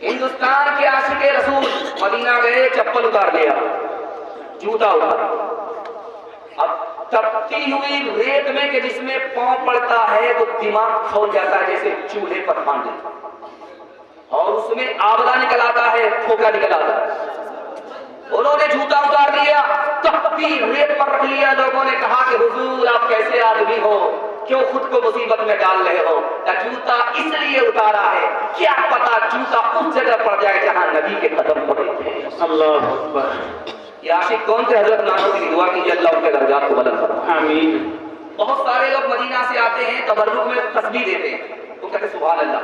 हिंदुस्तान के आशिके रसूल मदीना गए, चप्पल उतार लिया, जूता उतारा। अब तपती हुई रेत में कि जिसमें पांव पड़ता है तो दिमाग खौल जाता है, जैसे चूल्हे पर फांदे, और उसमें आंवला निकल आता है, फोका निकल आता है। उन्होंने जूता उतार लिया, तपती रेत पर रख लिया। लोगों ने कहा कि हुजूर आप कैसे आदमी हो, क्यों खुद को मुसीबत में डाल रहे हो? जूता इसलिए उतारा है, क्या पता जूता उस जगह पड़ जाए जहां नबी के कदम पड़े थे। अल्लाह अकबर। ये आशिक कौन थे? हजरत नानों की दुआ कीजिए अल्लाह उनके दर्जात को बुलंद फरमाए। आमीन। बहुत सारे लोग मदीना से आते हैं, तबर्रुक में तस्बीह देते हैं, तो कहते सुभान अल्लाह।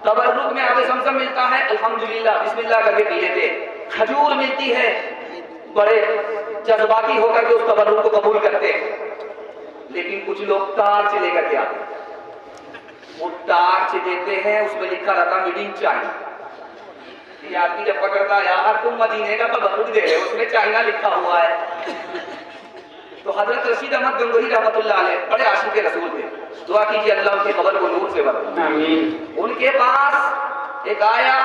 तबर्रुक में आगे समसम मिलता है, अल्हम्दुलिल्लाह बिस्मिल्लाह करके पी लेते। खजूर मिलती है, बड़े जज्बाती होकर के उस तबर्रुक को कबूल करते। लेकिन कुछ लोग टार्च लेकर के आते, वो टार्च देते हैं, उसमें लिखा रहता मेड इन चाइना। ये आदमी जब पकड़ता है, यार तुम मदीने का तबर्रुक दे रहे हो, उसमें चाइना लिखा हुआ है। तो हजरत रशीद अहमद गंगोही रहमतुल्लाह अलैह बड़े आशिक रसूल थे, दुआ कीजिए अल्लाह उनके कब्र को नूर से भरे। आमीन। उनके पास एक आया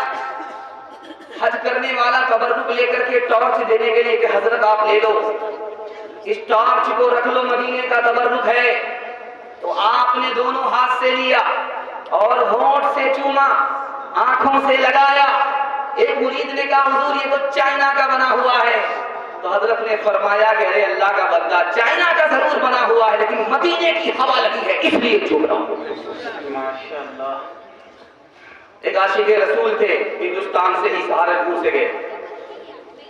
हज करने वाला, तबर्रुक लेकर के टॉर्च देने के लिए कि हजरत आप ले लो, इस टॉर्च को रख लो, मदीने का तबर्रुक है। तो आपने दोनों हाथ से लिया और होंठ से चूमा, आंखों से लगाया। एक मुरीद ने कहा हुजूर ये तो चाइना का बना हुआ है। तो हजरत ने फरमाया कि अरे अल्लाह का बंदा, चाइना का जरूर बना हुआ है लेकिन मदीने की हवा लगी है इसलिए चूम रहा हूं। माशाअल्लाह। एक आशिक रसूल थे, हिंदुस्तान से ही सहारनपुर से गए,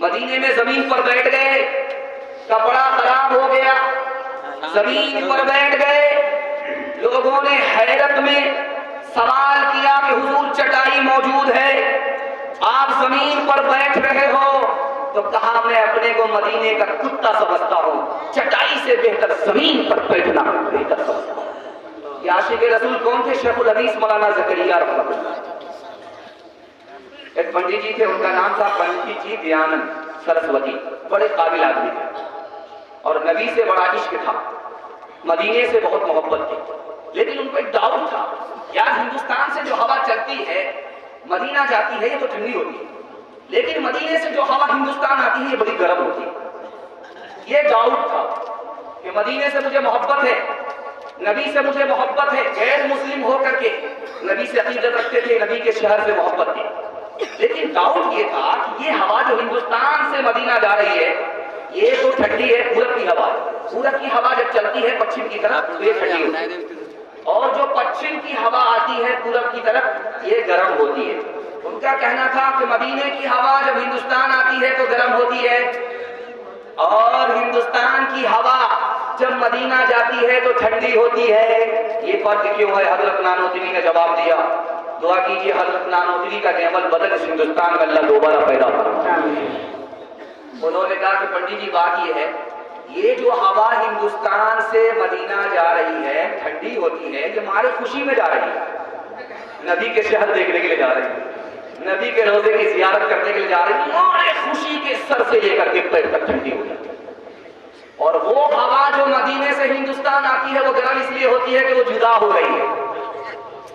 मदीने में जमीन पर बैठ गए, कपड़ा खराब हो गया, जमीन पर बैठ गए। लोगों ने हैरत में सवाल किया कि हुजूर चटाई मौजूद है, आप जमीन पर बैठ रहे हो। तो कहा मैं अपने को मदीने का कुत्ता समझता हूँ, चटाई से बेहतर जमीन पर बैठना बेहतर समझता हूँ। ये आशिक रसूल कौन थे? शेखुल हदीस मौलाना ज़करिया रहमतुल्लाह। एक पंडित जी थे, उनका नाम था पंडित जी दयानंद सरस्वती, बड़े काबिल आदमी थे और नबी से बड़ा इश्क था, मदीने से बहुत मोहब्बत थी। लेकिन उनको एक डाउट था, यार हिंदुस्तान से जो हवा चलती है मदीना जाती है, ये तो ठंडी होती है, लेकिन मदीने से जो हवा हिंदुस्तान आती है ये बड़ी गर्म होती है। ये डाउट था कि मदीने से मुझे मोहब्बत है, नबी से मुझे मोहब्बत है, गैर मुस्लिम होकर के नबी से अकीदत रखते थे, नबी के शहर से मोहब्बत थी। लेकिन डाउट ये था कि ये हवा जो हिंदुस्तान से मदीना जा रही है ये तो ठंडी है, पूरब की हवा। पूरब की हवा जब चलती है पश्चिम की तरफ तो ये ठंडी होती है, और जो पश्चिम की हवा आती है पूरब की तरफ ये गर्म होती है। उनका कहना था कि मदीने की हवा जब हिंदुस्तान आती है तो गर्म होती है, और हिंदुस्तान की हवा जब मदीना जाती है तो ठंडी होती है। ये फर्क क्यों है? हजरत नानोतवी ने जवाब दिया, दुआ कीजिए हजरत नानोतवी का नेमल बदल इस हिंदुस्तान में अल्लाह दोबारा पैदा हो। उन्होंने कहा कि पंडित जी बात ये है, ये जो हवा हिंदुस्तान से मदीना जा रही है ठंडी होती है, ये हमारे खुशी में जा रही है, नबी के शहर देखने के लिए जा रही है, नबी के रोजे की जियारत करने के लिए जा रही है, हमारे खुशी के सर से लेकर के पैर तक ठंडी हो जाती है। और वो हवा जो मदीने से हिंदुस्तान आती है वो गर्म इसलिए होती है कि वो जुदा हो रही है,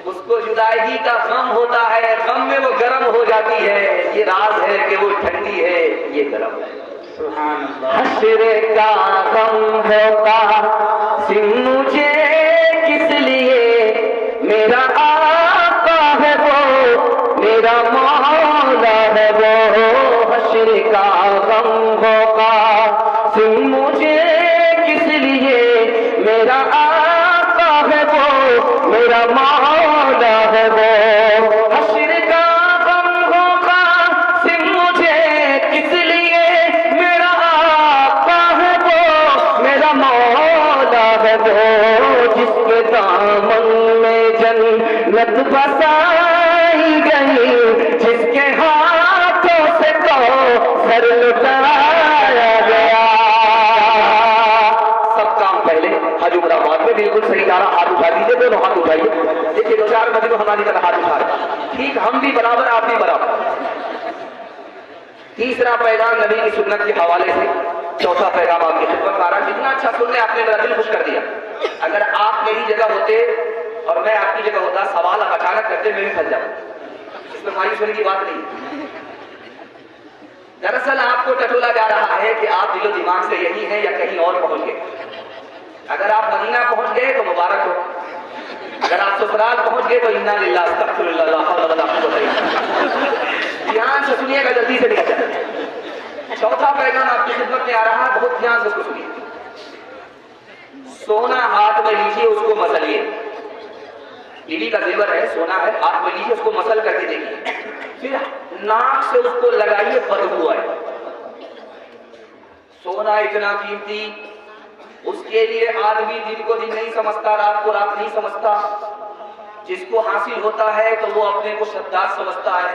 उसको जुदाई का गम होता है, गम में वो गर्म हो जाती है। ये राज है कि वो ठंडी है, ये गर्म है। हश्र का गम होता मुझे किस लिए, मेरा आका है वो, मेरा मौला है वो। हश्र का गम होगा मुझे किस लिए, मेरा आका है वो, मेरा मौला है वो। हश्र का गम होगा मुझे किस लिए, मेरा आका है वो, मेरा मौला है वो। जिसके दामन में जन्नत बसाई गई, जिसके हाथों से तो सर लुटाया गया। सब काम पहले हज उम्रा बाद में, बिल्कुल सही कहा। हाथ उठा दीजिए, दोनों हाथ उठाइए। देखिए दो चार मजलूम हमारी तरह हाथ उठा रहे, ठीक हम भी बराबर आप भी बराबर। तीसरा पैगाम नबी की सुन्नत के हवाले से, चौथा पैगाम आपकी खिदमत आ रहा है। जितना अच्छा सुनने आपने मेरा दिल खुश कर दिया। अगर आप मेरी जगह होते और मैं आपकी जगह होता, सवाल अचानक करते मैं भी फंस जाऊं। इसमें मायूस होने की बात नहीं। दरअसल आपको टटोला जा रहा है कि आप दिलो दिमाग से यही है या कहीं और पहुंच गए। अगर आप मदीना पहुंच गए तो मुबारक हो, अगर आप ससुराल पहुंच गए तो इन्ना लिल्लाह अस्तगफिरुल्लाह ला हौला वला कुव्वता इल्ला बिल्लाह। ध्यान से सुनिएगा, जल्दी से निकल जाए। चौथा पैगाम आपकी खिदमत में आ रहा है, बहुत ध्यान से उसको सुनिए। सोना हाथ में लीजिए, उसको मसलिए। बीवी का जेवर है, सोना है, हाथ में लीजिए, उसको मसल करके देखिए, फिर नाक से उसको लगाइए, बदबू आए। सोना इतना कीमती, उसके लिए आदमी दिन को दिन नहीं समझता, रात को रात नहीं समझता। जिसको हासिल होता है तो वो अपने को श्रद्धा समझता है,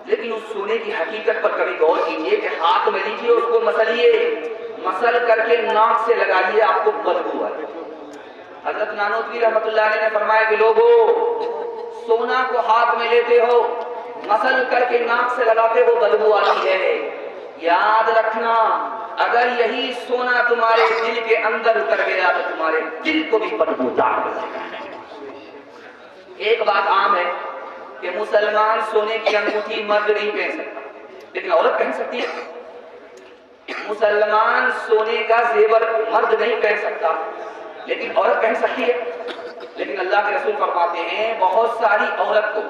लेकिन उस सोने की हकीकत पर कभी गौर कीजिए कि हाथ में लीजिए, उसको मसलिए, मसल करके नाक से लगाइए, आपको बदबू आए। हजरत नानोतवी रहमतुल्लाह अलैह ने फरमाया कि लोगों, सोना को हाथ में लेते हो, मसल करके नाक से लगाते हो, बदबू आती है। याद रखना, अगर यही सोना तुम्हारे दिल के अंदर उतर गया तो तुम्हारे दिल को भी बदबूदार कर देगा। एक बात आम है कि मुसलमान सोने की अंगूठी मर्द नहीं पहन सकता, लेकिन औरत पहन सकती है। मुसलमान सोने का जेवर मर्द नहीं पहन सकता, लेकिन औरत पहन सकती है। लेकिन अल्लाह के रसूल फरमाते हैं, बहुत सारी औरत को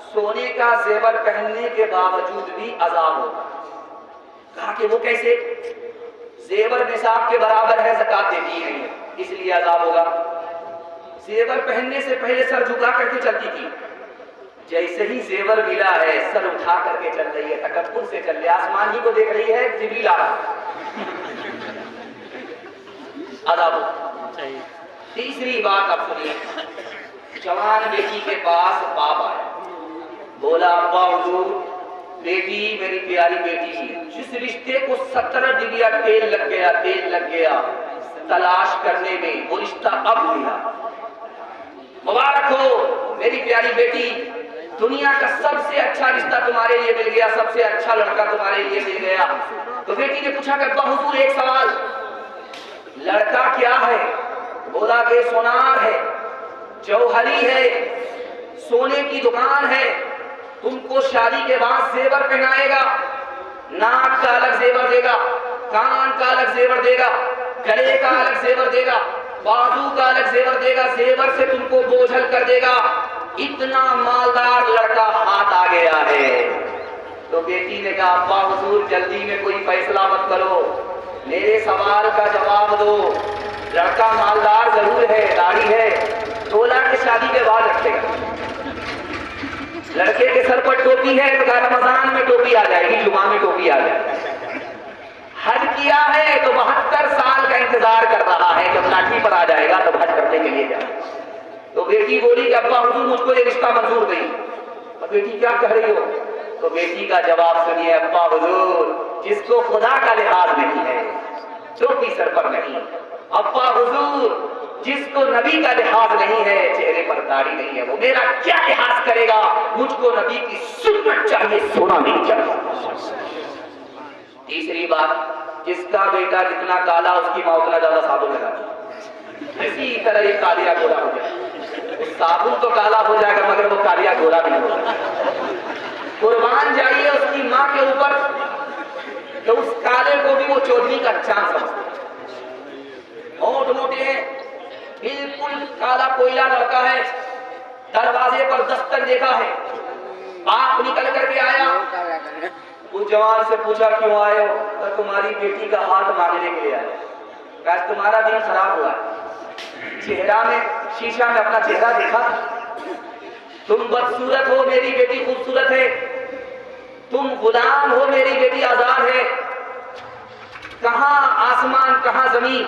सोने का जेवर पहनने के बावजूद भी अजाब होगा। कहा कि वो कैसे? जेवर निसाब के बराबर है, ज़कात देती नहीं है, इसलिए अजाब होगा। जेवर पहनने से पहले सर झुका करके चलती थी, जैसे ही जेवर मिला है सर उठा करके चल रही है, तकब्बुर से चल रही है, आसमान ही को देख रही है, जिब्रील आ रहा है, अजाब। तीसरी बात आप सुनिए, जवान बेटी के पास बाप आया, बोला अब्बा हुजूर, बेटी मेरी प्यारी बेटी है, जिस रिश्ते को 17 डिबिया तेल लग गया तलाश करने में, वो रिश्ता अब मिला। मुबारक हो मेरी प्यारी बेटी, दुनिया का सबसे अच्छा रिश्ता तुम्हारे लिए मिल गया, सबसे अच्छा लड़का तुम्हारे लिए मिल गया। तो बेटी ने पूछा कि अब्बा हुजूर एक सवाल, लड़का क्या है? बोला कि सोनार है, जौहरी है, सोने की दुकान है, तुमको शादी के बाद जेवर पहनाएगा, नाक का अलग जेवर देगा, कान का अलग जेवर देगा, गले का अलग जेवर देगा, बाजू का अलग जेवर देगा, जेवर से तुमको बोझल कर देगा। इतना मालदार लड़का हाथ आ गया है। तो बेटी ने कहा अब्बा हुजूर जल्दी में कोई फैसला मत करो, मेरे सवाल का जवाब दो। लड़का मालदार जरूर है, दाढ़ी है, 2 लाख की शादी के बाद रखेगा। लड़के के सर पर टोपी है तो रमजान में टोपी आ जाएगी, जुमा में टोपी आ जाएगी। हज किया है तो 72 साल का इंतजार कर रहा है, जब लाठी पर आ जाएगा तो हज करने के लिए जाए। तो बेटी बोली कि अब्बा हुजूर मुझको ये रिश्ता मंजूर नहीं। तो बेटी क्या कह रही हो? तो बेटी का जवाब सुनिए, अब्बा हुजूर जिसको खुदा का लिहाज नहीं है, टोपी सर पर नहीं, अब्बा हुजूर जिसको नबी का लिहाज नहीं है, चेहरे पर दाढ़ी नहीं है, वो मेरा क्या लिहाज करेगा? मुझको नबी की सुन्नत चाहिए, सोना नहीं चाहिए। तीसरी बात, जिसका बेटा जितना काला उसकी माँ उतना ज्यादा साबुन लगाती, इसी तरह ये कालिया गोरा हो जाए। साबुन तो काला हो जाएगा मगर वो कालिया गोरा नहीं होगा। कुर्बान जाइए उसकी माँ के ऊपर, तो उस काले को भी वो चौधरी का चांद समझते। मोट मोटे हैं, बिल्कुल काला कोयला लड़का है, दरवाजे पर दस्तक देखा है, बाप निकल करके आया, उस जवान से पूछा क्यों आए हो? तो तुम्हारी बेटी का हाथ मांगने के लिए आया। कहा तुम्हारा दिन खराब हुआ है, चेहरा में शीशा में अपना चेहरा देखा, तुम बदसूरत हो, मेरी बेटी खूबसूरत है, तुम गुलाम हो, मेरी बेटी आजाद है, कहां आसमान कहां जमीन,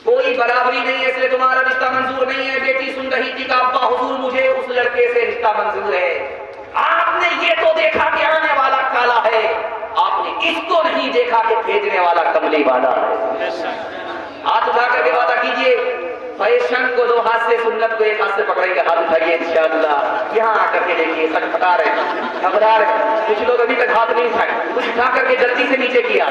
कोई बराबरी नहीं है, इसलिए तुम्हारा रिश्ता मंजूर नहीं है। बेटी सुन रही थी कि अब्बा हुजूर मुझे उस लड़के से रिश्ता मंजूर है। आपने ये तो देखा कि आने वाला काला है, आपने इसको नहीं देखा कि भेजने वाला कमली वाला है। हाथ उठा करके वादा कीजिए, फैशन को 2 हाथ से, सुन्नत को 1 हाथ से पकड़ेंगे। हाथ उठाइए इंशाअल्लाह। यहाँ आकर के देखिए, खटखटा रहे, घबरा रहे, कुछ लोग अभी तक हाथ नहीं उठाए, कुछ उठा करके जल्दी से नीचे किया।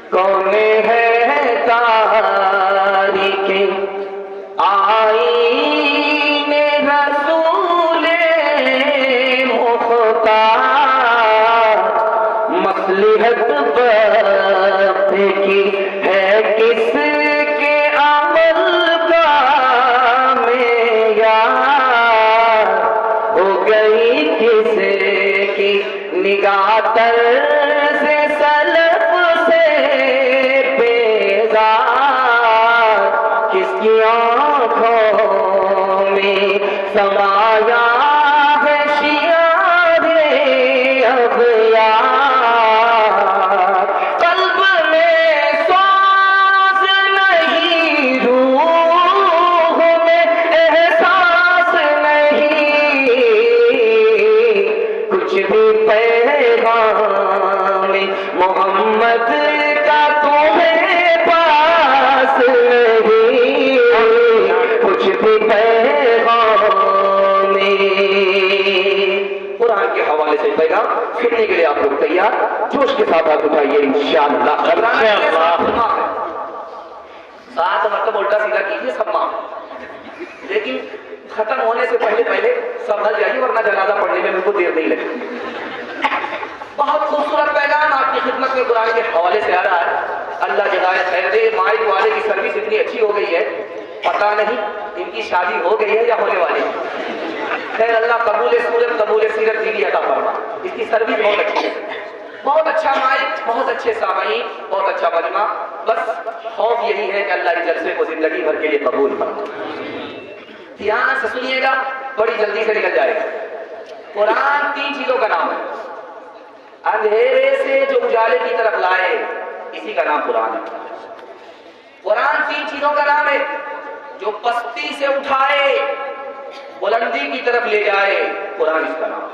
कौन है तारीके आईने की है किसके अमल का मेयार, हो गई किसकी निगाह तर से सलफ से बेजार, किसकी आँखों में समाया है शियारे अग़यार, कल्ब में सांस नहीं, रूह में एहसास नहीं, कुछ भी पैगाम मोहम्मद का तुम्हें पास नहीं, कुछ भी पैगाम। कुरान के हवाले से पैगाम सुनने के लिए आप लोग तैयार, जोश के साथ हाथ उठाइए इंशाअल्लाह। सात मतलब उल्टा सीधा कीजिए, सब माफ, लेकिन खत्म होने से पहले संभल जाइए, वरना जनाजा पढ़ने में मेरे को देर नहीं लगेगी। बहुत खूबसूरत पैगाम आपकी खिदमत में कुरान के हवाले से आ रहा है। अल्लाह जज़ाए खैर दे। माइक वाले की सर्विस इतनी अच्छी हो गई है, पता नहीं इनकी शादी हो गई है या होने वाली है। खैर अल्लाह कबूल सूरत कबूल सीरत दीदी अता फरमा। इसकी सर्विस बहुत अच्छी है, बहुत अच्छा माइक, बहुत अच्छे सामाई, बहुत अच्छा मजमा। बस खौफ यही है कि अल्लाह इस जलसे को जिंदगी भर के लिए कबूल फरमा। ध्यान से सुनिएगा, बड़ी जल्दी से निकल जाएगा। कुरान तीन चीजों का नाम है। अंधेरे से जो उजाले की तरफ लाए, इसी का नाम कुरान है। कुरान तीन चीजों का नाम है। जो पस्ती से उठाए, बुलंदी की तरफ ले जाए, कुरान इसका नाम है।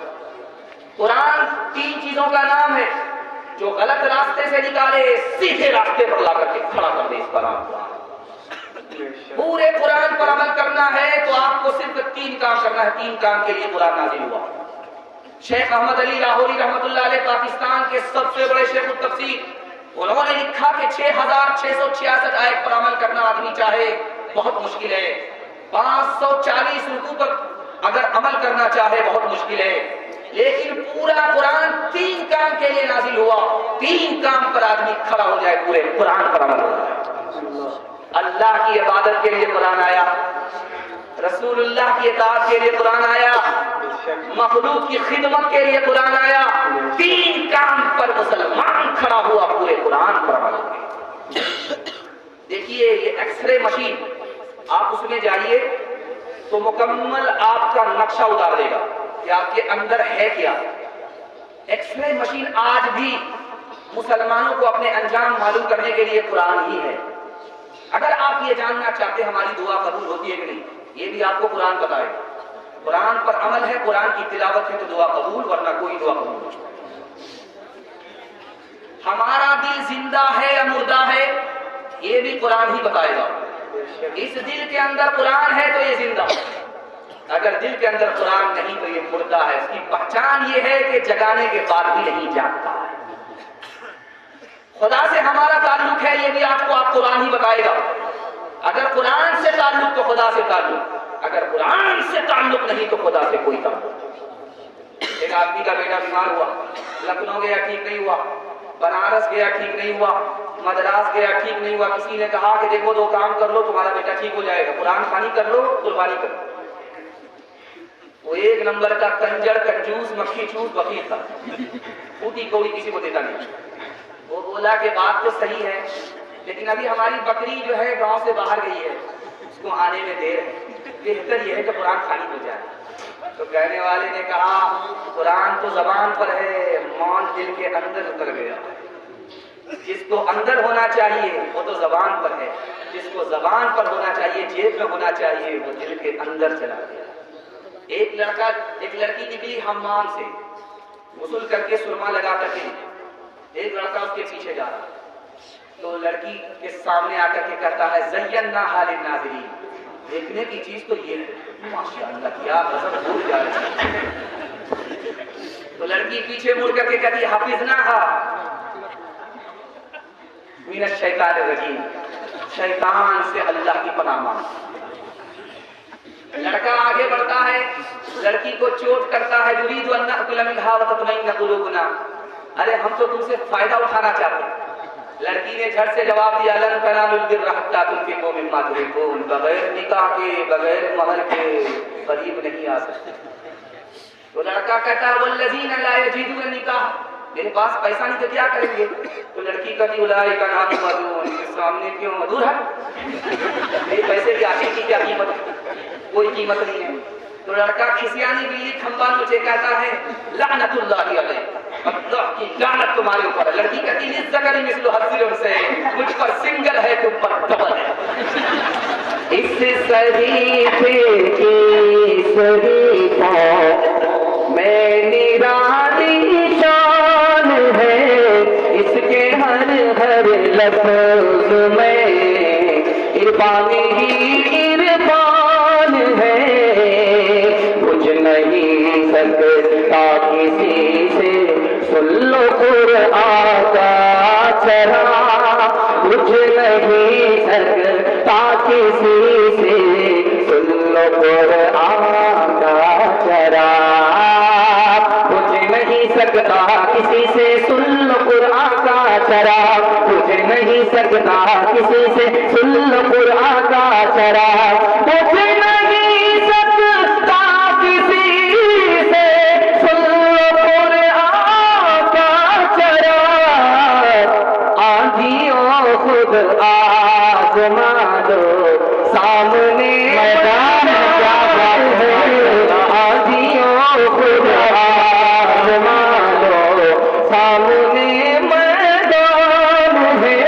कुरान तीन चीजों का नाम है। जो गलत रास्ते से निकाले, सीधे रास्ते पर ला करके खड़ा कर दे, इसका नाम कुरान। पूरे कुरान पर अमल करना है तो आपको सिर्फ तीन काम करना है। तीन काम के लिए कुरान नाज़िल हुआ। शेख अहमद अली लाहौरी रहमतुल्लाह अलैह पाकिस्तान के सबसे बड़े शेख तफसीर, उन्होंने लिखा कि 6666 आयत पर अमल करना आदमी चाहे बहुत मुश्किल है। 540 रुकू पर अगर अमल करना चाहे बहुत मुश्किल है। लेकिन पूरा कुरान तीन काम के लिए नाजिल हुआ। तीन काम पर आदमी खड़ा हो जाए, पूरे कुरान पर अमल हो जाए। अल्लाह की इबादत के लिए कुरान आया, रसूलुल्लाह की इताअत के लिए कुरान आया, मखलूक की खिदमत के लिए कुरान आया। तीन काम पर मुसलमान खड़ा हुआ, पूरे कुरान पर अमल हो गया। देखिए ये एक्सरे मशीन, आप उसमें जाइए तो मुकम्मल आपका नक्शा उतार देगा कि आपके अंदर है क्या। एक्सरे मशीन आज भी मुसलमानों को अपने अंजाम मालूम करने के लिए कुरान ही है। अगर आप ये जानना चाहते हमारी दुआ कबूल होती है कि नहीं, ये भी आपको कुरान बताएगा। कुरान पर अमल है, कुरान की तिलावत है तो दुआ कबूल, वरना कोई दुआ कबूल नहीं। हमारा दिल जिंदा है या मुर्दा है, ये भी कुरान ही बताएगा। इस दिल के अंदर कुरान है तो ये जिंदा, अगर दिल के अंदर कुरान नहीं तो ये मुर्दा है। इसकी पहचान ये है कि जगाने के बाद भी नहीं जागता है। खुदा से हमारा ताल्लुक है, ये भी आपको आप कुरान ही बताएगा। अगर कुरान से ताल्लुक तो खुदा से ताल्लुक, अगर कुरान से ताल्लुक नहीं तो खुदा से कोई ताल्लुक। एक आदमी का बेटा बीमार हुआ, लखनऊ गया ठीक नहीं हुआ, बनारस गया ठीक नहीं हुआ, मद्रास गया ठीक नहीं हुआ। किसी ने कहा कि देखो दो काम कर लो तुम्हारा बेटा ठीक हो जाएगा, कुरान खानी कर लो, कुर्बानी कर लो। वो एक नंबर का कंजर, कंजूस, मक्खी चूस बकीर था, फूटी कौड़ी किसी को देता नहीं। वो बोला कि बात तो सही है, लेकिन अभी हमारी बकरी जो है गांव से बाहर गई है, उसको आने में देर है, बेहतर यह है कि कुरान खाली हो जाए। तो कहने वाले ने कहा कुरान तो जबान पर है, मौन दिल के अंदर उतर गया। जिसको अंदर होना चाहिए वो तो जबान पर है, जिसको जबान पर होना चाहिए, जेब में होना चाहिए, वो दिल के अंदर चला गया। एक लड़की निकली हम्माम से, गुस्ल करके सुरमा लगा करके, एक लड़का उसके पीछे जा रहा, तो लड़की के सामने आकर के कहता है ज़य्यन्ना हालिन नाज़िरीन, देखने की चीज तो ये है, माशाअल्लाह क्या गज़ब भूल जा रही है। तो लड़की पीछे मुड़ करके कहती हाफिज़नाहा मिनश शैतानिर रजीम, शैतान से अल्लाह की पनाह मांग। लड़का आगे बढ़ता है, लड़की को चोट करता है, युरीदु अन नअकुल मिनहा व ततमइन्ना कुलूबुना, अरे हम तो तुमसे फायदा उठाना चाहते हैं, लड़की ने झट से जवाब दिया, लन तनालुल बिर्रा हत्ता तुनफिकू मिम्मा तुहिब्बून, बगैर निकाह के, बगैर महर के करीब नहीं आ सकते। तो लड़का कहता है वल्लज़ीना ला यजीदून निकाह, मेरे पास पैसा नहीं तो क्या करेंगे। तो लड़की कहती उलाइका नाम मदून, इनके सामने क्यों मधुर है, मेरे पैसे की आशिक की क्या कीमत, कोई कीमत नहीं है। तो लड़का खिसियानी बिल्ली खंबा नीचे कहता है लानतुल्लाहि अलैह, अल्लाह की लानत तुम्हारे ऊपर है। लड़की कहती है ज़करी मिस्लु हज़्ज़िल उनसैयैन, मुझ पर सिंगल है तुम पर डबल है। इस सहीफे की सहीफा में निराली शान है, इसके हर हर लफ्ज़ में इरफानी ही इरफान है। कुछ नहीं सकता किसी से, सुन लो कुरआन का चरा, कुछ नहीं सकता किसी से, सुन लो कुरआन का चरा, कुछ नहीं सकता किसी से, सुन लो कुरआन का चरा, कुछ नहीं सकता किसी से, सुन लो कुरआन का चरा, कुछ नहीं सकता किसी से, सुन लो कुरआन का चरा, आंधियों खुद आज़मा दो, सामने मैदान क्या बात है, आंधियों खुद आज़मा दो, सामने मैदान है।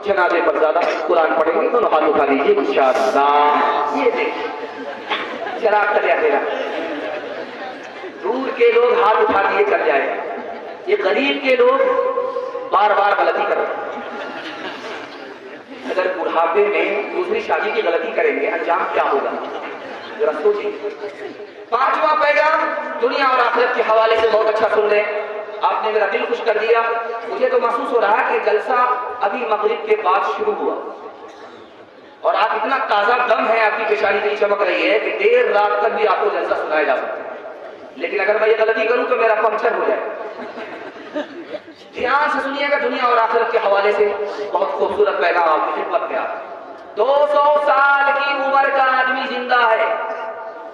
जनाजे पर ज्यादा कुरान पढ़ेंगे, दोनों हाथ उठा लीजिए इंशाअल्लाह। ये देखिए चराग चल जाएगा, दूर के लोग हाथ उठा दिए चल जाएगा, ये गरीब के लोग बार बार गलती कर रहे हैं। अगर बुढ़ापे में दूसरी शादी की गलती करेंगे अंजाम क्या होगा जरा सोचिए। पांचवा पैगाम दुनिया और आखिरत के हवाले से बहुत अच्छा सुन रहे हैं, आपने मेरा दिल खुश कर दिया। मुझे तो महसूस हो रहा है कि जलसा अभी मगरिब के बाद शुरू हुआ और आप इतना ताजा दम है, आपकी पेशानी इतनी चमक रही है कि देर रात तक भी आपको जलसा सुनाया जा सकता है। लेकिन अगर मैं ये गलती करूं तो मेरा पंक्चर हो जाए। ध्यान से सुनिएगा, दुनिया और आखिरत के हवाले से बहुत खूबसूरत पैगाम आपकी खिदमत में आ रहा है। 200 साल की उम्र का आदमी जिंदा है,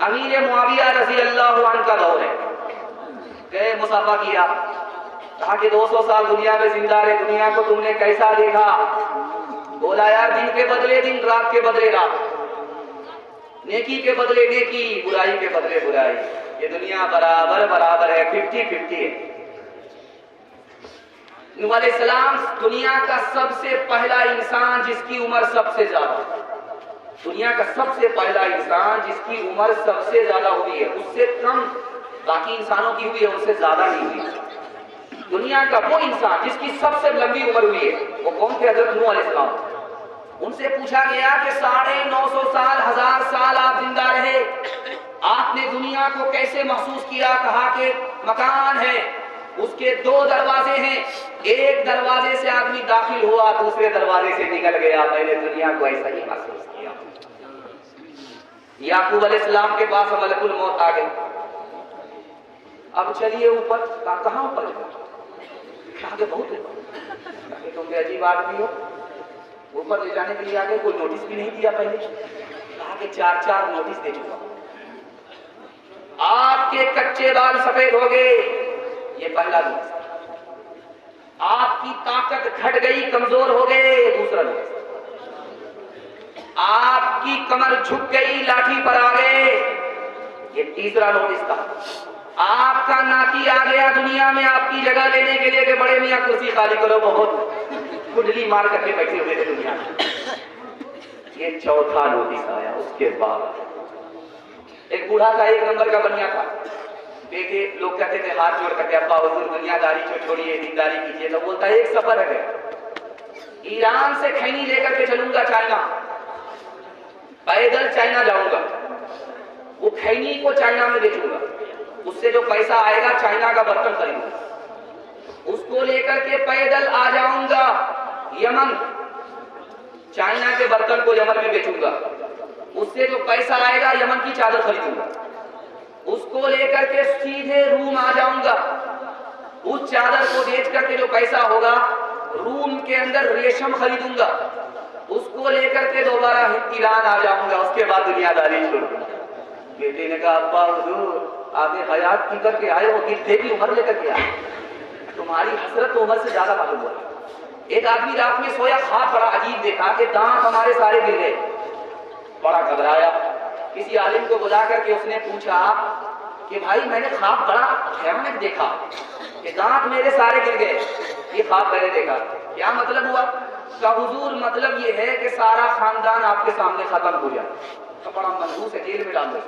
अमीर मुआविया रज़ी अल्लाह अन्हु का दौर है। गए मुसाफा किया, कहा कि 200 साल दुनिया में जिंदा रहे, दुनिया को तुमने कैसा देखा। बोला यार दिन के बदले दिन, रात के बदले रात, नेकी के बदले नेकी, बुराई के बदले बुराई, ये दुनिया बराबर बराबर है, 50-50 है। नूह अलैहिस्सलाम दुनिया का सबसे पहला इंसान जिसकी उम्र सबसे ज्यादा, दुनिया का सबसे पहला इंसान जिसकी उम्र सबसे ज्यादा हुई है, उससे कम बाकी इंसानों की हुई है, उससे ज्यादा नहीं हुई। दुनिया का वो इंसान जिसकी सबसे लंबी उम्र हुई है वो कौन थे? हजरत नूह अलैहिस्सलाम। उनसे पूछा गया कि 950 साल, 1000 साल आप जिंदा रहे, आपने दुनिया को कैसे महसूस किया? कहा कि मकान है, उसके 2 दरवाजे हैं, एक दरवाजे से आदमी दाखिल हुआ, दूसरे दरवाजे से निकल गया, मैंने दुनिया को ऐसा ही महसूस किया। याकूब अलैहिस्सलाम के पास मलकुल मौत आ गए, अब चलिए ऊपर। कहां ऊपर? आगे बहुत ऊपर। तुम भी अजीब आदमी हो, ऊपर ले जाने के लिए आगे कोई नोटिस भी नहीं दिया पहले। कहा कि 4 नोटिस दे चुका, आपके कच्चे बाल सफेद हो गए, ये पहला नोटिस। आपकी ताकत घट गई, कमजोर हो गए, दूसरा नोटिस। आपकी कमर झुक गई, लाठी पर आ गए, ये तीसरा नोटिस था। आपका नाती आ गया दुनिया में आपकी जगह लेने के लिए कि बड़े मियां कुर्सी खाली करो, बहुत कुंडली मार करके बैठे हुए थे दुनिया में, ये चौथा नोटिस आया। उसके बाद एक बूढ़ा था, 1 नंबर का बनिया था, बेटे लोग कहते थे हाथ जोड़ करके अब्बा हुजूर दुनियादारी को छोड़िए, दीनदारी कीजिए। तो बोलता है एक सफर है, ईरान से खैनी लेकर के चलूंगा चाइना, पैदल चाइना जाऊंगा, वो खैनी को चाइना में बेचूंगा, उससे जो पैसा आएगा चाइना का बर्तन खरीदूंगा, उसको लेकर के पैदल आ जाऊंगा यमन, चाइना के बर्तन को यमन में बेचूंगा, उससे जो पैसा आएगा यमन की चादर खरीदूंगा, उसको लेकर के सीधे रूम आ जाऊंगा, उस चादर को बेच करके जो पैसा होगा रूम के अंदर रेशम खरीदूंगा, उसको लेकर के दोबारा ईरान आ जाऊंगा, उसके बाद दुनियादारी छोड़ूंगा। बेटे ने कहा अब्बा हुजूर आपने हयात की करके आए हो, कितने की उम्र लेकर के आए, तुम्हारी हसरत उम्र से ज्यादा मालूम हुआ। एक आदमी रात में सोया, ख्वाब बड़ा अजीब देखा कि दांत हमारे सारे गिर गए, बड़ा घबराया। किसी आलिम को बुला करके उसने पूछा कि भाई मैंने ख्वाब बड़ा भयानक देखा कि दांत मेरे सारे गिर गए, ये ख्वाब मैंने देखा, क्या मतलब हुआ? का हुजूर मतलब ये है कि सारा खानदान आपके सामने खत्म हो जाए। तो बड़ा मनहूस है, जेल में डाल दो।